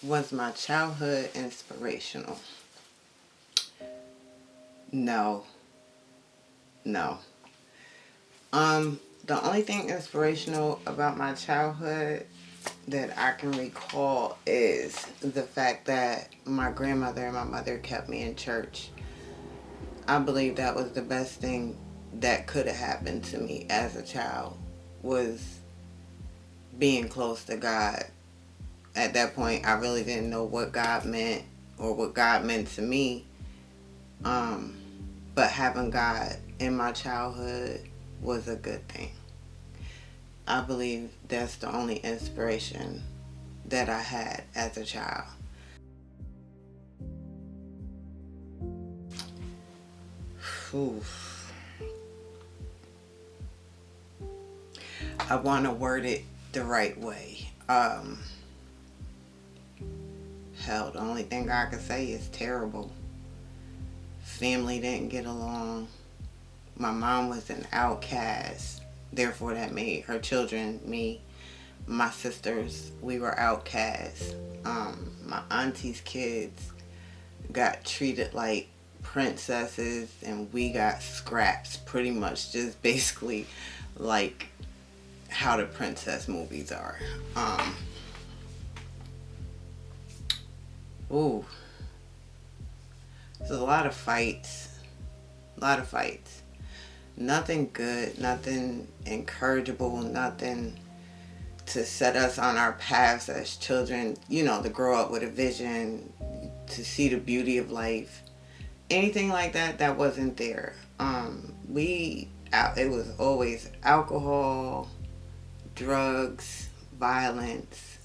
Was my childhood inspirational? No. No. The only thing inspirational about my childhood that I can recall is the fact that my grandmother and my mother kept me in church. I believe that was the best thing that could have happened to me as a child, was being close to God. At that point, I really didn't know what God meant or what God meant to me. Um, but having God in my childhood was a good thing. I believe that's the only inspiration that I had as a child. Oof. I want to word it the right way. Hell, the only thing I can say is terrible. Family didn't get along. My mom was an outcast. Therefore, that made her children, me, my sisters, we were outcasts. My auntie's kids got treated like princesses, and we got scraps, pretty much just basically like how the princess movies are. Ooh, there's a lot of fights. A lot of fights. Nothing good, nothing encourageable, nothing to set us on our paths as children, to grow up with a vision, to see the beauty of life. Anything like that, that wasn't there. It was always alcohol, drugs, violence,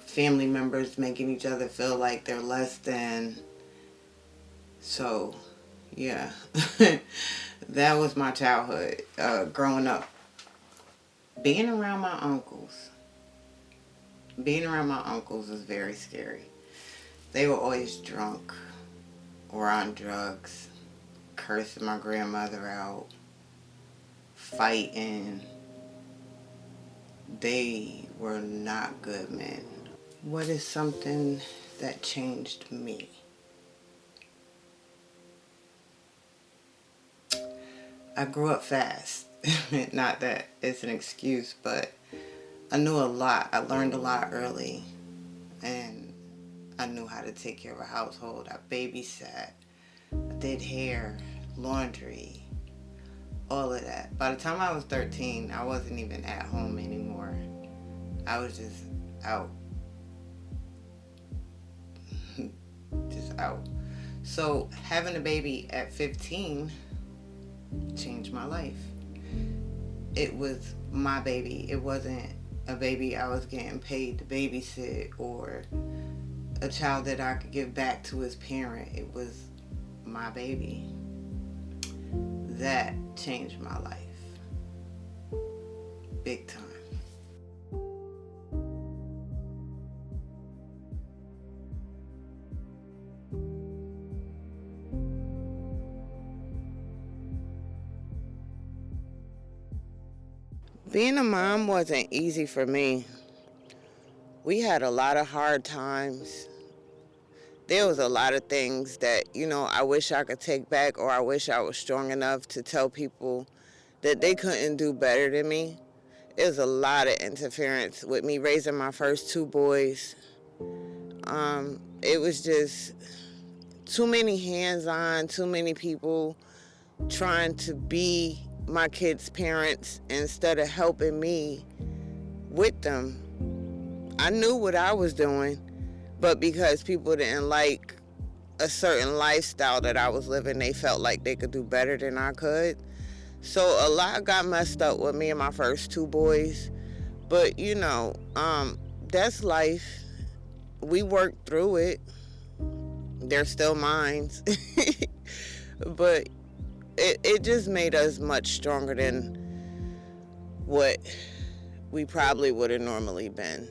family members making each other feel like they're less than. So, yeah, that was my childhood. Growing up, being around my uncles. Being around my uncles was very scary. They were always drunk or on drugs, cursing my grandmother out, fighting. They were not good men. What is something that changed me? I grew up fast. Not that it's an excuse, but I knew a lot. I learned a lot early, and I knew how to take care of a household. I babysat, I did hair, laundry, all of that. By the time I was 13, I wasn't even at home anymore. I was just out. Just out. So having a baby at 15 changed my life. It was my baby. It wasn't a baby I was getting paid to babysit or a child that I could give back to his parent. It was my baby. That changed my life. Big time. Being a mom wasn't easy for me. We had a lot of hard times. There was a lot of things that, I wish I could take back, or I wish I was strong enough to tell people that they couldn't do better than me. It was a lot of interference with me raising my first two boys. It was just too many hands-on, too many people trying to be my kids' parents instead of helping me with them. I knew what I was doing, but because people didn't like a certain lifestyle that I was living, they felt like they could do better than I could. So a lot got messed up with me and my first two boys. But, that's life. We worked through it. They're still mine. But it just made us much stronger than what we probably would have normally been.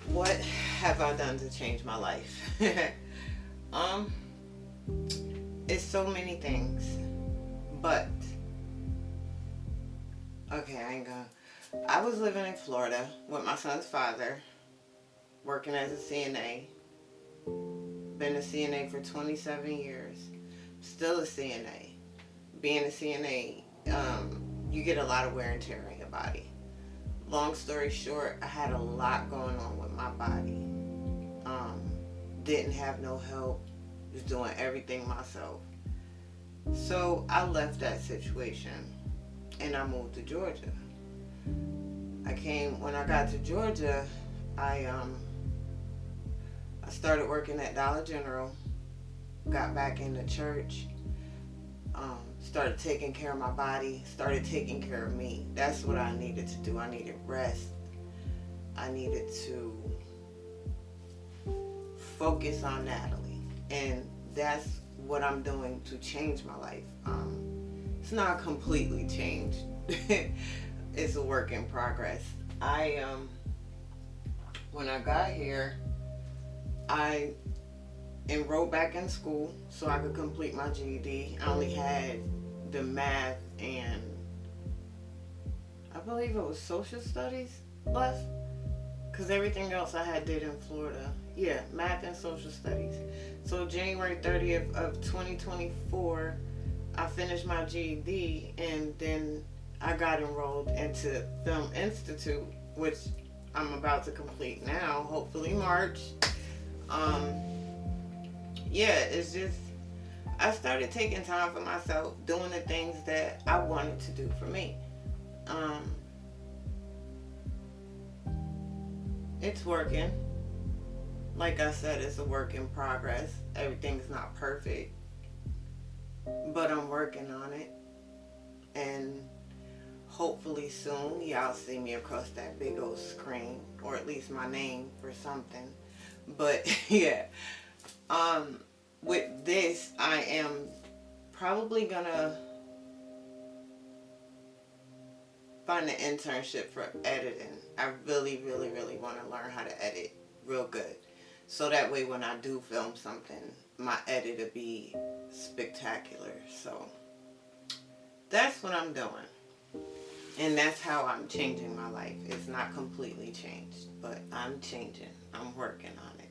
What have I done to change my life? um, it's so many things, but okay, I ain't gonna. I was living in Florida with my son's father, working as a CNA. Been a CNA for 27 years. Still a CNA. Being a CNA, you get a lot of wear and tear in your body. Long story short, I had a lot going on with my body. Um, didn't have no help. Was doing everything myself. So I left that situation and I moved to Georgia. When I got to Georgia, I started working at Dollar General, got back into church, started taking care of my body, started taking care of me. That's what I needed to do. I needed rest. I needed to focus on Natalie. And that's what I'm doing to change my life. It's not completely changed. It's a work in progress. When I got here, I enrolled back in school so I could complete my GED. I only had the math and I believe it was social studies left because everything else I had did in Florida. Yeah, math and social studies. So January 30th of 2024, I finished my GED and then I got enrolled into Film Institute, which I'm about to complete now, hopefully March. Yeah, it's just I started taking time for myself, doing the things that I wanted to do for me. Um, it's working. Like I said, it's a work in progress. Everything's not perfect, but I'm working on it. And hopefully soon, y'all see me across that big old screen, or at least my name for something. But yeah, with this, I am probably gonna find an internship for editing. I really, really, really want to learn how to edit real good. So that way when I do film something, my edit will be spectacular. So that's what I'm doing. And that's how I'm changing my life. It's not completely changed, but I'm changing. I'm working on it.